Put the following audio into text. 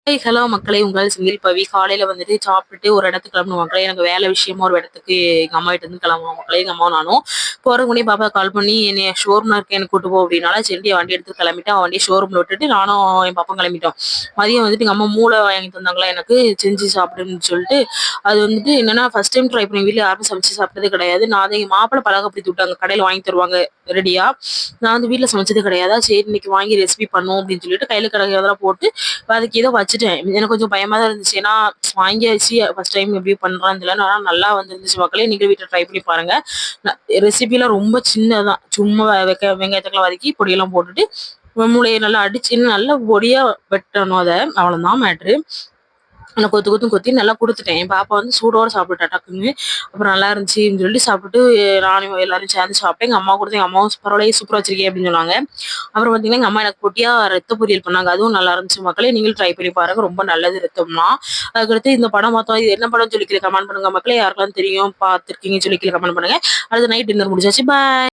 Hello மக்களே, உங்கள் single பவி. காலையில வந்துட்டு சாப்பிட்டுட்டு ஒரு இடத்துக்கு கிளம்பணும் மக்களே. எனக்கு வேலை விஷயமா ஒரு இடத்துக்கு எங்க அம்மா கிட்ட இருந்து கிளம்பணும் மக்களே. எங்க அம்மா நானும் போறதுக்கு முன்னாடி பாப்பா கால் பண்ணி என்னைய ஷோரூம்ல இருக்க எனக்கு கூட்டு போ அப்படின்னால சரி வண்டி எடுத்து கிளம்பிட்டு அவன் வண்டியை ஷோரூம்ல விட்டுட்டு நானும் என் பாப்பா கிளம்பிட்டோம். மதியம் வந்துட்டு எங்க அம்மா மூளை வாங்கி தந்தாங்களா எனக்கு செஞ்சு சாப்பிடுன்னு சொல்லிட்டு. அது வந்துட்டு என்னன்னா ஃபர்ஸ்ட் டைம் ட்ரை பண்ணி வீட்டில் யாரும் சமைச்சு சாப்பிட்டது கிடையாது. நான் அதை எங்கள் மாப்பிள்ளை பழகப்படுத்தி விட்டாங்க, கடையில் வாங்கி தருவாங்க ரெடியா. நான் வந்து வீட்டில் சமைச்சது கிடையாது. சரி இன்னைக்கு வாங்கி ரெசிபி பண்ணும் அப்படின்னு சொல்லிட்டு கையில் கடையெல்லாம் போட்டு அதுக்கு ஏதோ வச்சுட்டேன். எனக்கு கொஞ்சம் பயமா தான் இருந்துச்சு. ஏன்னா வாங்கியாச்சு, ஃபர்ஸ்ட் டைம் எப்படி பண்றான்னு தெரியல. ஆனா நல்லா வந்துருந்துச்சு மக்களே. நீங்க வீட்டில் ட்ரை பண்ணி பாருங்க. ரெசிபிலாம் ரொம்ப சின்னதான். சும்மா வெங்காயத்தெல்லாம் வதக்கி பொடியெல்லாம் போட்டுட்டு மூளையை நல்லா அடிச்சு நல்லா பொடியா வெட்டணும். அதை அவ்வளவுதான் மேட்ரு. நல்லா கொத்து கொத்து கொத்தி நல்லா கொடுத்துட்டேன். என் பாப்பா வந்து சூடோட சாப்பிட்டுட்டா டக்குன்னு. அப்புறம் நல்லா இருந்துச்சுன்னு சொல்லிட்டு சாப்பிட்டு நானும் எல்லாரும் சேர்ந்து சாப்பிட்டேன். எங்க அம்மா கொடுத்து எங்க அம்மாவும் பரவாயில்ல சூப்பரா வச்சிருக்கேன் அப்படின்னு சொன்னாங்க. அப்புறம் பார்த்தீங்கன்னா எங்க அம்மா எனக்கு பொட்டியா ரத்த பொரியல் பண்ணாங்க. அதுவும் நல்லா இருந்துச்சு மக்களே. நீங்களும் ட்ரை பண்ணி பாருங்க, ரொம்ப நல்லது ரத்தம்னா. அதுக்கடுத்து இந்த படம் பார்த்தோம். இது என்ன படம் சொல்லி கமெண்ட் பண்ணுங்க மக்களே. யாருக்கெல்லாம் தெரியும் பார்த்துருக்கீங்கன்னு சொல்லி கமெண்ட் பண்ணுங்க. அடுத்த நைட் டின்னர் முடிச்சாச்சு. பாய்.